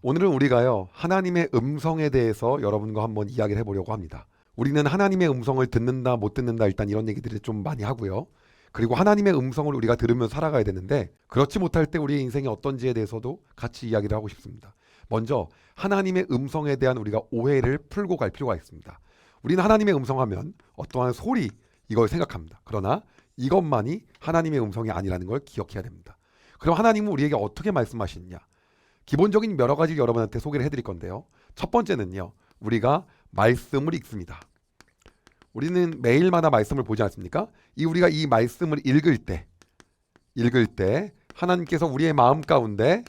오늘은 우리가요, 하나님의 음성에 대해서 여러분과 한번 이야기를 해보려고 합니다. 우리는 하나님의 음성을 듣는다, 못 듣는다, 일단 이런 얘기들을 좀 많이 하고요. 그리고 하나님의 음성을 우리가 들으면서 살아가야 되는데, 그렇지 못할 때 우리의 인생이 어떤지에 대해서도 같이 이야기를 하고 싶습니다. 먼저 하나님의 음성에 대한 우리가 오해를 풀고 갈 필요가 있습니다. 우리는 하나님의 음성 하면 어떠한 소리, 이걸 생각합니다. 그러나 이것만이 하나님의 음성이 아니라는 걸 기억해야 됩니다. 그럼 하나님은 우리에게 어떻게 말씀하시느냐? 기본적인 여러 가지 여러분한테 소개를 해드릴 건데요. 첫 번째는요, 우리가 말씀을 읽습니다. 우리는 매일마다 말씀을 보지 않습니까? 우리가 이 말씀을 읽을 때 하나님께서 우리의 마음 가운데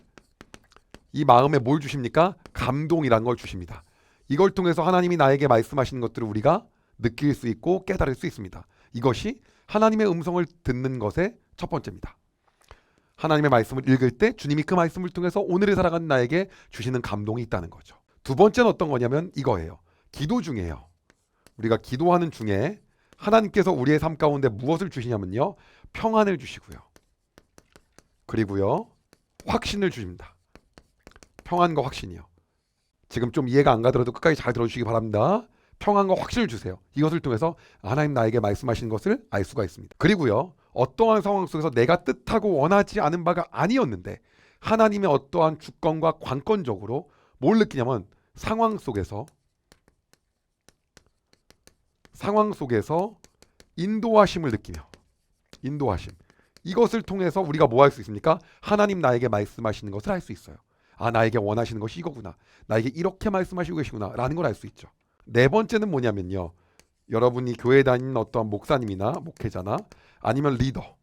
이 마음에 뭘 주십니까? 감동이라는 걸 주십니다. 이걸 통해서 하나님이 나에게 말씀하시는 것들을 우리가 느낄 수 있고 깨달을 수 있습니다. 이것이 하나님의 음성을 듣는 것의 첫 번째입니다. 하나님의 말씀을 읽을 때 주님이 그 말씀을 통해서 오늘을 살아가는 나에게 주시는 감동이 있다는 거죠. 두 번째는 어떤 거냐면 이거예요. 기도 중에요. 우리가 기도하는 중에 하나님께서 우리의 삶 가운데 무엇을 주시냐면요, 평안을 주시고요, 그리고요, 확신을 주십니다. 평안과 확신이요. 지금 좀 이해가 안 가더라도 끝까지 잘 들어주시기 바랍니다. 평안과 확신을 주세요. 이것을 통해서 하나님 나에게 말씀하시는 것을 알 수가 있습니다. 그리고요, 어떠한 상황 속에서 내가 뜻하고 원하지 않은 바가 아니었는데 하나님의 어떠한 주권과 관건적으로 뭘 느끼냐면 상황 속에서 인도하심을 느끼며, 인도하심, 이것을 통해서 우리가 뭐 할 수 있습니까? 하나님 나에게 말씀하시는 것을 알 수 있어요. 아, 나에게 원하시는 것이 이거구나, 나에게 이렇게 말씀하시고 계시구나 라는 걸 알 수 있죠. 네 번째는 뭐냐면요, 여러분이 교회 다니는 어떠한 목사님이나 목회자나 아니면 리더,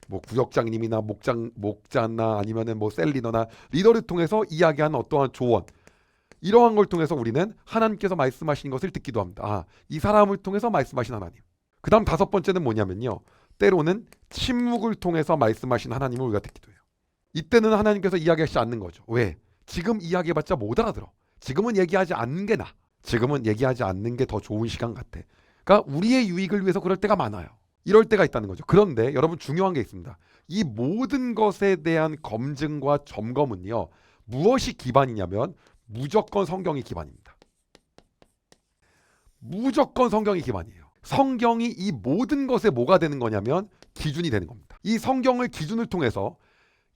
뭐 구역장님이나 목자나 아니면은 뭐 셀리더나 리더를 통해서 이야기하는 어떠한 조언, 이러한 걸 통해서 우리는 하나님께서 말씀하신 것을 듣기도 합니다. 아, 이 사람을 통해서 말씀하신 하나님. 그 다음 다섯 번째는 뭐냐면요, 때로는 침묵을 통해서 말씀하신 하나님을 우리가 듣기도 해요. 이때는 하나님께서 이야기하시지 않는 거죠. 왜? 지금 이야기해봤자 못 알아들어. 지금은 얘기하지 않는 게 나아. 지금은 얘기하지 않는 게 더 좋은 시간 같아. 그러니까 우리의 유익을 위해서 그럴 때가 많아요. 이럴 때가 있다는 거죠. 그런데 여러분, 중요한 게 있습니다. 이 모든 것에 대한 검증과 점검은요, 무엇이 기반이냐면 무조건 성경이 기반입니다. 무조건 성경이 기반이에요. 성경이 이 모든 것에 뭐가 되는 거냐면 기준이 되는 겁니다. 이 성경을 기준을 통해서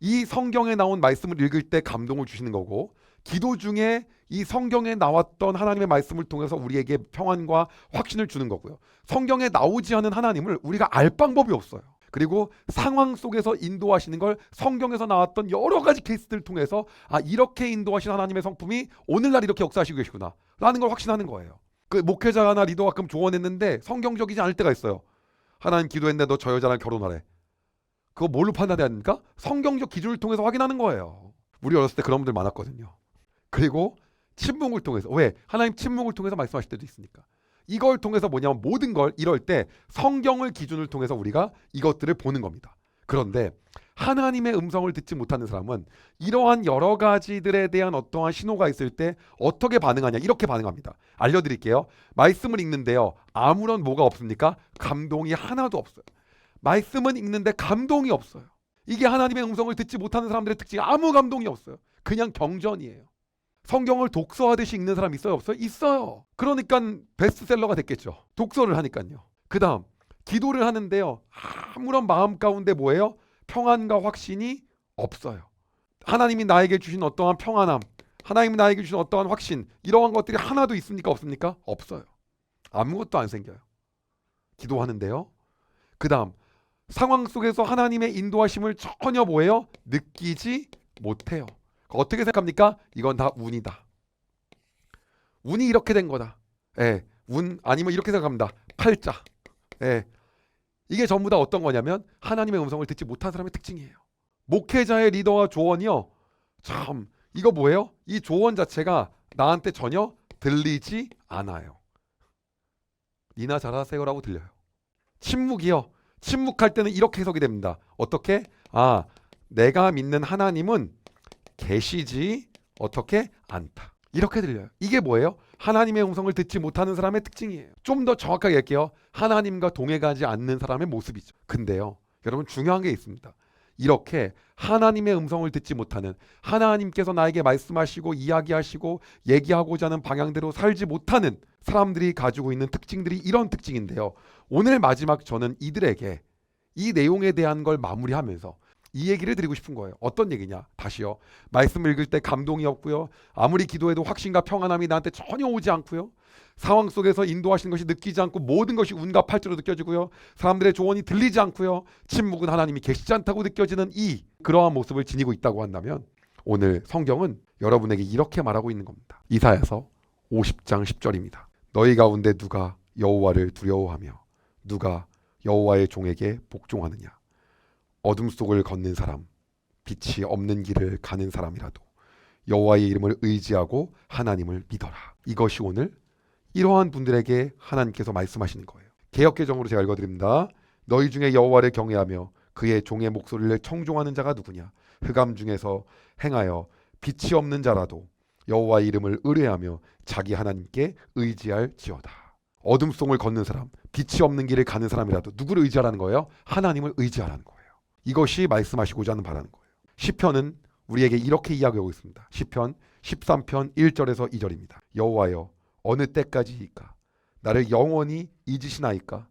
이 성경에 나온 말씀을 읽을 때 감동을 주시는 거고, 기도 중에 이 성경에 나왔던 하나님의 말씀을 통해서 우리에게 평안과 확신을 주는 거고요. 성경에 나오지 않은 하나님을 우리가 알 방법이 없어요. 그리고 상황 속에서 인도하시는 걸 성경에서 나왔던 여러 가지 케이스들을 통해서, 아, 이렇게 인도하신 하나님의 성품이 오늘날 이렇게 역사하시고 계시구나 라는 걸 확신하는 거예요. 그 목회자나 리더가 가끔 조언했는데 성경적이지 않을 때가 있어요. 하나님, 기도했는데 너 저 여자랑 결혼하래. 그거 뭘로 판단해야 합니까? 성경적 기준을 통해서 확인하는 거예요. 우리 어렸을 때 그런 분들 많았거든요. 그리고 침묵을 통해서, 왜? 하나님 침묵을 통해서 말씀하실 때도 있으니까. 이걸 통해서 뭐냐면 모든 걸 이럴 때 성경을 기준을 통해서 우리가 이것들을 보는 겁니다. 그런데 하나님의 음성을 듣지 못하는 사람은 이러한 여러 가지들에 대한 어떠한 신호가 있을 때 어떻게 반응하냐, 이렇게 반응합니다. 알려드릴게요. 말씀을 읽는데요, 아무런 뭐가 없습니까? 감동이 하나도 없어요. 말씀은 읽는데 감동이 없어요. 이게 하나님의 음성을 듣지 못하는 사람들의 특징. 아무 감동이 없어요. 그냥 경전이에요. 성경을 독서하듯이 읽는 사람 있어요, 없어요? 있어요. 그러니까 베스트셀러가 됐겠죠. 독서를 하니까요. 그 다음 기도를 하는데요, 아무런 마음 가운데 뭐예요? 평안과 확신이 없어요. 하나님이 나에게 주신 어떠한 평안함, 하나님이 나에게 주신 어떠한 확신, 이러한 것들이 하나도 있습니까, 없습니까? 없어요. 아무것도 안 생겨요. 기도하는데요. 그 다음 상황 속에서 하나님의 인도하심을 전혀 뭐예요? 느끼지 못해요. 어떻게 생각합니까? 이건 다 운이다. 운이 이렇게 된 거다. 예, 운, 아니면 이렇게 생각합니다. 팔자. 예, 이게 전부 다 어떤 거냐면 하나님의 음성을 듣지 못한 사람의 특징이에요. 목회자의 리더와 조언이요, 참 이거 뭐예요? 이 조언 자체가 나한테 전혀 들리지 않아요. 니나 잘하세요라고 들려요. 침묵이요, 침묵할 때는 이렇게 해석이 됩니다. 어떻게? 아, 내가 믿는 하나님은 계시지 어떻게 않다, 이렇게 들려요. 이게 뭐예요? 하나님의 음성을 듣지 못하는 사람의 특징이에요. 좀 더 정확하게 얘기해요. 하나님과 동행하지 않는 사람의 모습이죠. 근데요, 여러분, 중요한 게 있습니다. 이렇게 하나님의 음성을 듣지 못하는, 하나님께서 나에게 말씀하시고 이야기하시고 얘기하고자 하는 방향대로 살지 못하는 사람들이 가지고 있는 특징들이 이런 특징인데요. 오늘 마지막 저는 이들에게 이 내용에 대한 걸 마무리하면서 이 얘기를 드리고 싶은 거예요. 어떤 얘기냐? 다시요. 말씀 읽을 때 감동이 없고요. 아무리 기도해도 확신과 평안함이 나한테 전혀 오지 않고요. 상황 속에서 인도하시는 것이 느끼지 않고 모든 것이 운과 팔자로 느껴지고요. 사람들의 조언이 들리지 않고요. 침묵은 하나님이 계시지 않다고 느껴지는 그러한 모습을 지니고 있다고 한다면 오늘 성경은 여러분에게 이렇게 말하고 있는 겁니다. 이사야서 50장 10절입니다. 너희 가운데 누가 여호와를 두려워하며 누가 여호와의 종에게 복종하느냐? 어둠 속을 걷는 사람, 빛이 없는 길을 가는 사람이라도 여호와의 이름을 의지하고 하나님을 믿어라. 이것이 오늘 이러한 분들에게 하나님께서 말씀하시는 거예요. 개역개정으로 제가 읽어드립니다. 너희 중에 여호와를 경외하며 그의 종의 목소리를 청종하는 자가 누구냐? 흑암 중에서 행하여 빛이 없는 자라도 여호와의 이름을 의뢰하며 자기 하나님께 의지할지어다. 어둠 속을 걷는 사람, 빛이 없는 길을 가는 사람이라도 누구를 의지하라는 거예요? 하나님을 의지하라는 거예요. 이것이 말씀하시고자 하는 바라는 거예요. 시편은 우리에게 이렇게 이야기하고 있습니다. 시편 13편 1절에서 2절입니다. 여호와여 어느 때까지이까? 나를 영원히 잊으시나이까?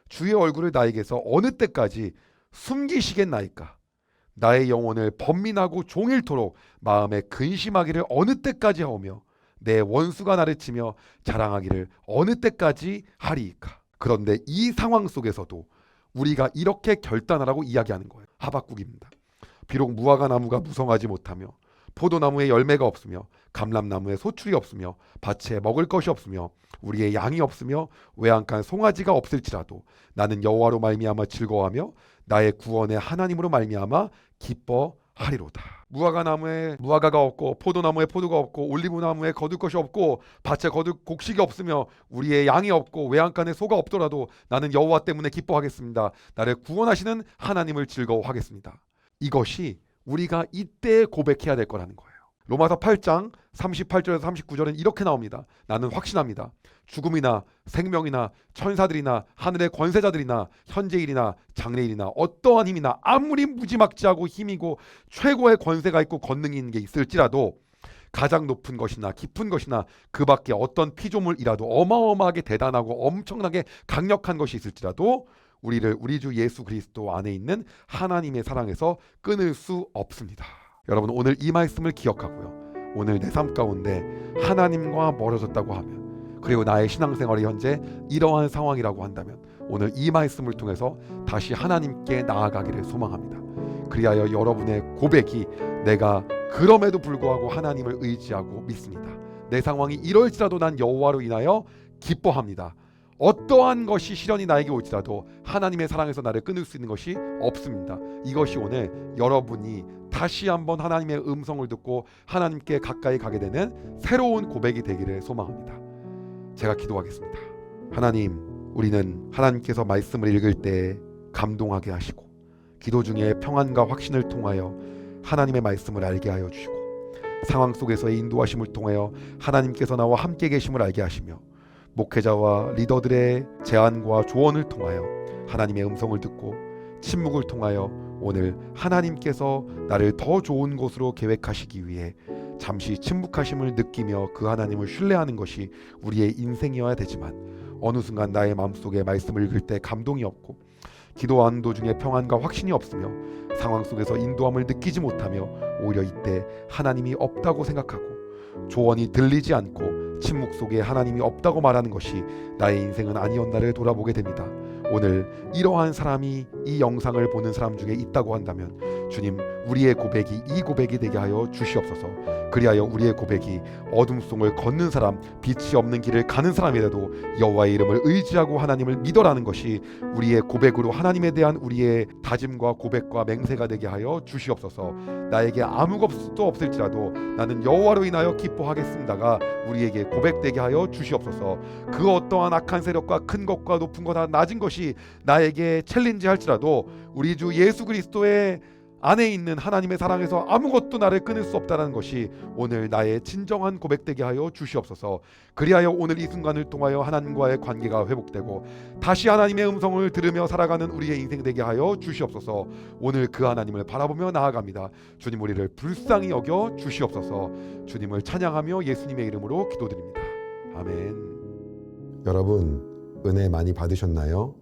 주의 얼굴을 나에게서 어느 때까지 숨기시겠나이까? 나의 영혼을 번민하고 종일토록 마음에 근심하기를 어느 때까지 하오며 내 원수가 나를 치며 자랑하기를 어느 때까지 하리이까? 그런데 이 상황 속에서도 우리가 이렇게 결단하라고 이야기하는 거예요. 하박국입니다. 비록 무화과 나무가 무성하지 못하며 포도나무에 열매가 없으며 감람나무에 소출이 없으며 밭에 먹을 것이 없으며 우리의 양이 없으며 외양간 송아지가 없을지라도 나는 여호와로 말미암아 즐거워하며 나의 구원의 하나님으로 말미암아 기뻐하리로다. 무화과 나무에 무화과가 없고 포도나무에 포도가 없고 올리브나무에 거둘 것이 없고 밭에 거둘 곡식이 없으며 우리의 양이 없고 외양간에 소가 없더라도 나는 여호와 때문에 기뻐하겠습니다. 나를 구원하시는 하나님을 즐거워하겠습니다. 이것이 우리가 이때 고백해야 될 거라는 거예요. 로마서 8장 38절에서 39절은 이렇게 나옵니다. 나는 확신합니다. 죽음이나 생명이나 천사들이나 하늘의 권세자들이나 현재일이나 장래일이나 어떠한 힘이나 아무리 무지막지하고 힘이고 최고의 권세가 있고 권능이 있는 게 있을지라도 가장 높은 것이나 깊은 것이나 그 밖에 어떤 피조물이라도 어마어마하게 대단하고 엄청나게 강력한 것이 있을지라도 우리를 우리 주 예수 그리스도 안에 있는 하나님의 사랑에서 끊을 수 없습니다. 여러분 오늘 이 말씀을 기억하고요. 오늘 내 삶 가운데 하나님과 멀어졌다고 하면 그리고 나의 신앙생활이 현재 이러한 상황이라고 한다면 오늘 이 말씀을 통해서 다시 하나님께 나아가기를 소망합니다. 그리하여 여러분의 고백이 내가 그럼에도 불구하고 하나님을 의지하고 믿습니다. 내 상황이 이럴지라도 난 여호와로 인하여 기뻐합니다. 어떠한 것이 시련이 나에게 올지라도 하나님의 사랑에서 나를 끊을 수 있는 것이 없습니다. 이것이 오늘 여러분이 다시 한번 하나님의 음성을 듣고 하나님께 가까이 가게 되는 새로운 고백이 되기를 소망합니다. 제가 기도하겠습니다. 하나님, 우리는 하나님께서 말씀을 읽을 때 감동하게 하시고 기도 중에 평안과 확신을 통하여 하나님의 말씀을 알게 하여 주시고 상황 속에서의 인도하심을 통하여 하나님께서 나와 함께 계심을 알게 하시며 목회자와 리더들의 제안과 조언을 통하여 하나님의 음성을 듣고 침묵을 통하여 오늘 하나님께서 나를 더 좋은 곳으로 계획하시기 위해 잠시 침묵하심을 느끼며 그 하나님을 신뢰하는 것이 우리의 인생이어야 되지만 어느 순간 나의 마음속에 말씀을 읽을 때 감동이 없고 기도 안도 중에 평안과 확신이 없으며 상황 속에서 인도함을 느끼지 못하며 오히려 이때 하나님이 없다고 생각하고 조언이 들리지 않고 침묵 속에 하나님이 없다고 말하는 것이 나의 인생은 아니었나를 돌아보게 됩니다. 오늘 이러한 사람이 이 영상을 보는 사람 중에 있다고 한다면 주님, 우리의 고백이 이 고백이 되게 하여 주시옵소서. 그리하여 우리의 고백이 어둠 속을 걷는 사람, 빛이 없는 길을 가는 사람이라도 여호와의 이름을 의지하고 하나님을 믿어라는 것이 우리의 고백으로 하나님에 대한 우리의 다짐과 고백과 맹세가 되게 하여 주시옵소서. 나에게 아무것도 없을지라도 나는 여호와로 인하여 기뻐하겠습니다가 우리에게 고백되게 하여 주시옵소서. 그 어떠한 악한 세력과 큰 것과 높은 것 다 낮은 것이 나에게 챌린지 할지라도 우리 주 예수 그리스도의 안에 있는 하나님의 사랑에서 아무것도 나를 끊을 수 없다는 것이 오늘 나의 진정한 고백되게 하여 주시옵소서. 그리하여 오늘 이 순간을 통하여 하나님과의 관계가 회복되고 다시 하나님의 음성을 들으며 살아가는 우리의 인생 되게 하여 주시옵소서. 오늘 그 하나님을 바라보며 나아갑니다. 주님, 우리를 불쌍히 여겨 주시옵소서. 주님을 찬양하며 예수님의 이름으로 기도드립니다. 아멘. 여러분, 은혜 많이 받으셨나요?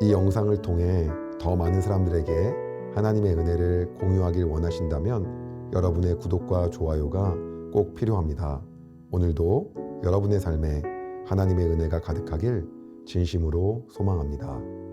이 영상을 통해 더 많은 사람들에게 하나님의 은혜를 공유하길 원하신다면 여러분의 구독과 좋아요가 꼭 필요합니다. 오늘도 여러분의 삶에 하나님의 은혜가 가득하길 진심으로 소망합니다.